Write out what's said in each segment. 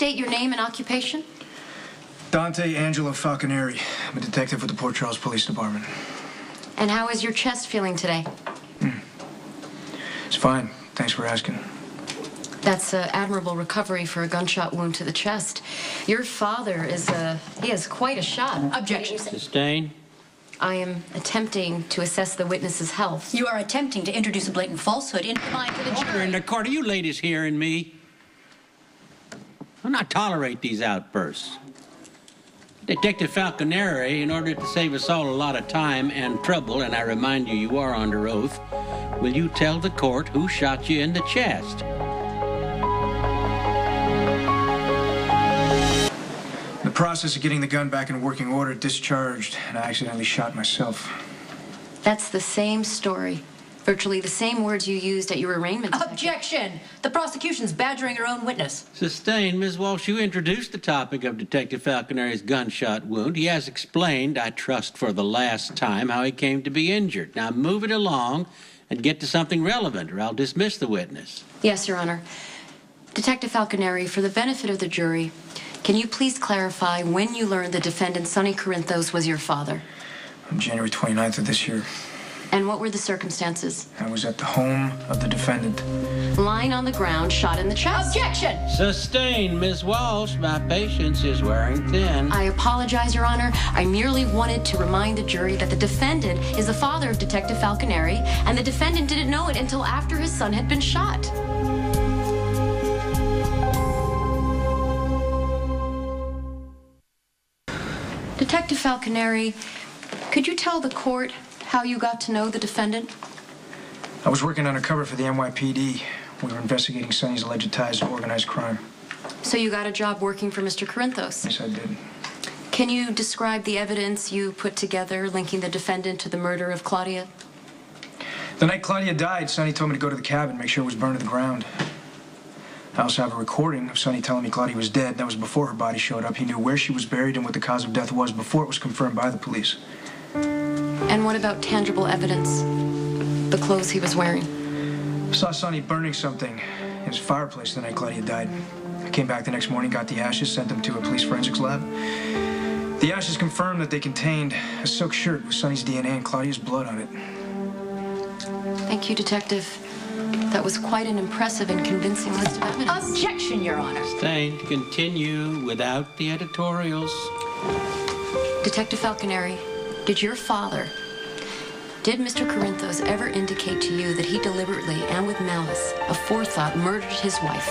state your name and occupation? Dante Angelo Falconeri. I'm a detective with the Port Charles Police Department. And how is your chest feeling today? It's fine. Thanks for asking. That's an admirable recovery for a gunshot wound to the chest. Your father he has quite a shot. Objection. Sustained. I am attempting to assess the witness's health. You are attempting to introduce a blatant falsehood into the mind of the Order jury. in the court. Are you ladies hearing me? I'll not tolerate these outbursts. Detective Falconeri, in order to save us all a lot of time and trouble, and I remind you, you are under oath, will you tell the court who shot you in the chest? In the process of getting the gun back in working order, it discharged, and I accidentally shot myself. That's the same story. Virtually the same words you used at your arraignment. Objection! The prosecution's badgering her own witness. Sustained. Ms. Walsh, you introduced the topic of Detective Falconeri's gunshot wound. He has explained, I trust for the last time, how he came to be injured. Now move it along and get to something relevant, or I'll dismiss the witness. Yes, Your Honor. Detective Falconeri, for the benefit of the jury, can you please clarify when you learned the defendant, Sonny Corinthos, was your father? On January 29th of this year, And what were the circumstances? I was at the home of the defendant. Lying on the ground, shot in the chest. Objection! Sustained. Ms. Walsh, my patience is wearing thin. I apologize, Your Honor. I merely wanted to remind the jury that the defendant is the father of Detective Falconeri, and the defendant didn't know it until after his son had been shot. Detective Falconeri, could you tell the court how you got to know the defendant? I was working undercover for the NYPD. We were investigating Sonny's alleged ties to organized crime. So you got a job working for Mr. Corinthos? Yes, I did. Can you describe the evidence you put together linking the defendant to the murder of Claudia? The night Claudia died, Sonny told me to go to the cabin, make sure it was burned to the ground. I also have a recording of Sonny telling me Claudia was dead. That was before her body showed up. He knew where she was buried and what the cause of death was before it was confirmed by the police. And what about tangible evidence? The clothes he was wearing? I saw Sonny burning something in his fireplace the night Claudia died. I came back the next morning, got the ashes, sent them to a police forensics lab. The ashes confirmed that they contained a silk shirt with Sonny's DNA and Claudia's blood on it. Thank you, Detective. That was quite an impressive and convincing list of evidence. Objection, Your Honor. Sustained. Continue without the editorials. Detective Falconeri, did Mr. Corinthos ever indicate to you that he deliberately and with malice of forethought murdered his wife?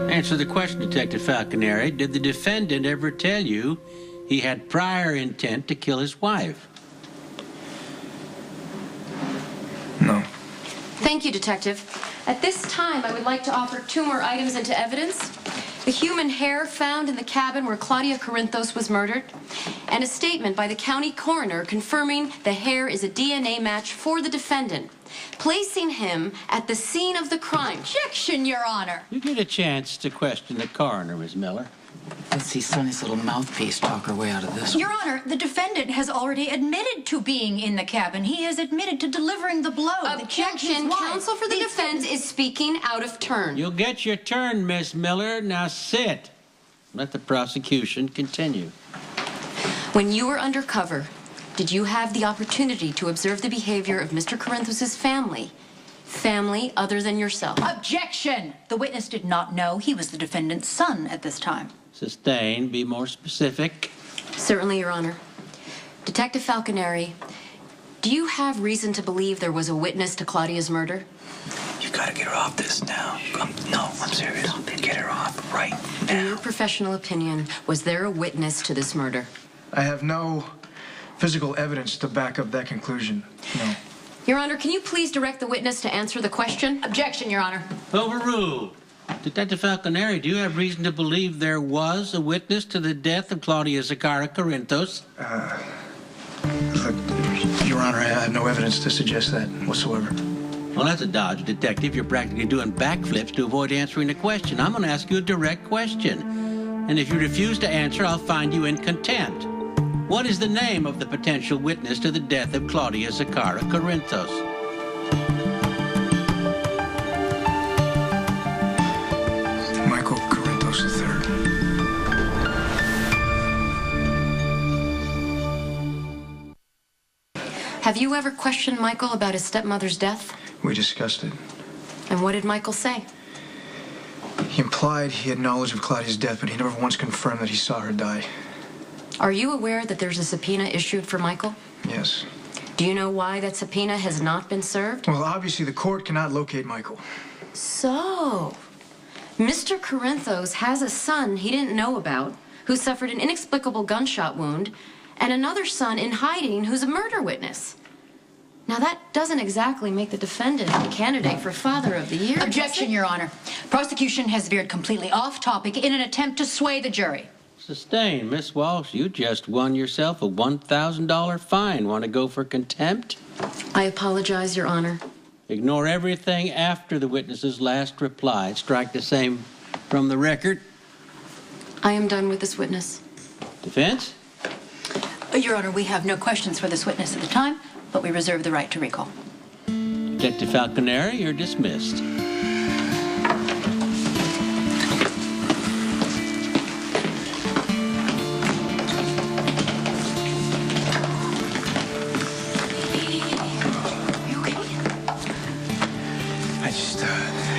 Answer the question, Detective Falconeri. Did the defendant ever tell you he had prior intent to kill his wife? No. Thank you, Detective. At this time, I would like to offer 2 more items into evidence. The human hair found in the cabin where Claudia Corinthos was murdered, and a statement by the county coroner confirming the hair is a DNA match for the defendant, placing him at the scene of the crime. Objection, Your Honor. You get a chance to question the coroner, Ms. Miller. Let's see Sonny's little mouthpiece talk her way out of this. Your Honor, the defendant has already admitted to being in the cabin. He has admitted to delivering the blow. Objection. Counsel for the defense is speaking out of turn. You'll get your turn, Miss Miller. Now sit. Let the prosecution continue. When you were undercover, did you have the opportunity to observe the behavior of Mr. Corinthos' family other than yourself? Objection! The witness did not know he was the defendant's son at this time. Sustained. Be more specific. Certainly, Your Honor. Detective Falconeri, do you have reason to believe there was a witness to Claudia's murder? You gotta get her off this now. I'm serious. Get her off right now. In your professional opinion, was there a witness to this murder? I have no physical evidence to back up that conclusion. No. Your Honor, can you please direct the witness to answer the question? Objection, Your Honor. Overruled. Detective Falconeri, do you have reason to believe there was a witness to the death of Claudia Zakara Corinthos? Look, Your Honor, I have no evidence to suggest that whatsoever. Well, that's a dodge, Detective. You're practically doing backflips to avoid answering the question. I'm going to ask you a direct question. And if you refuse to answer, I'll find you in contempt. What is the name of the potential witness to the death of Claudia Zakara Corinthos? Have you ever questioned Michael about his stepmother's death? We discussed it. And what did Michael say? He implied he had knowledge of Claudia's death, but he never once confirmed that he saw her die. Are you aware that there's a subpoena issued for Michael? Yes. Do you know why that subpoena has not been served? Well, obviously the court cannot locate Michael. So, Mr. Corinthos has a son he didn't know about who suffered an inexplicable gunshot wound, and another son in hiding who's a murder witness. Now, that doesn't exactly make the defendant a candidate for Father of the Year. Objection, Your Honor. Prosecution has veered completely off topic in an attempt to sway the jury. Sustained. Miss Walsh, you just won yourself a $1,000 fine. Want to go for contempt? I apologize, Your Honor. Ignore everything after the witness's last reply. Strike the same from the record. I am done with this witness. Defense? Your Honor, we have no questions for this witness at the time, but we reserve the right to recall. Detective Falconeri, you're dismissed.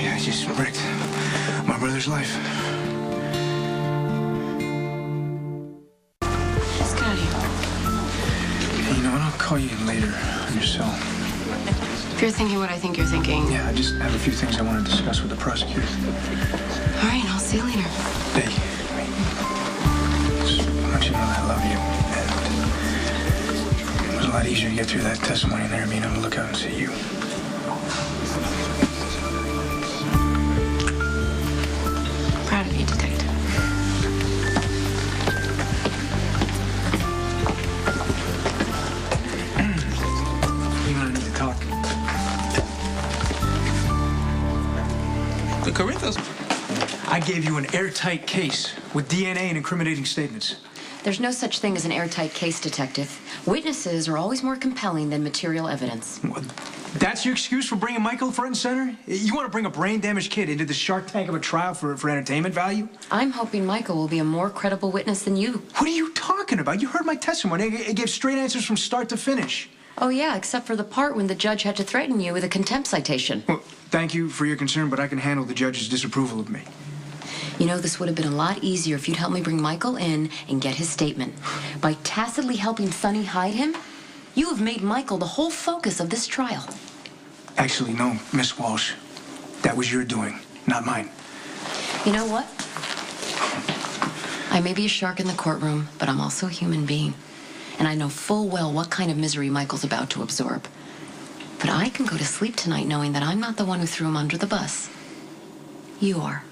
I just wrecked my brother's life. Let's get out of here. Hey, you know what? I'll call you later on your cell. If you're thinking what I think you're thinking. Yeah, I just have a few things I want to discuss with the prosecutor. All right, I'll see you later. Hey, just want you to know that I love you. And it was a lot easier to get through that testimony than being able to look out and see you. Proud of you, Detective. You and I need to talk. The Corinthos. I gave you an airtight case with DNA and incriminating statements. There's no such thing as an airtight case, Detective. Witnesses are always more compelling than material evidence. What? That's your excuse for bringing Michael front and center? You want to bring a brain-damaged kid into the shark tank of a trial for entertainment value? I'm hoping Michael will be a more credible witness than you. What are you talking about? You heard my testimony. It gave straight answers from start to finish. Oh, yeah, except for the part when the judge had to threaten you with a contempt citation. Well, thank you for your concern, but I can handle the judge's disapproval of me. You know, this would have been a lot easier if you'd helped me bring Michael in and get his statement. By tacitly helping Sonny hide him, you have made Michael the whole focus of this trial. Actually, no, Miss Walsh. That was your doing, not mine. You know what? I may be a shark in the courtroom, but I'm also a human being. And I know full well what kind of misery Michael's about to absorb. But I can go to sleep tonight knowing that I'm not the one who threw him under the bus. You are.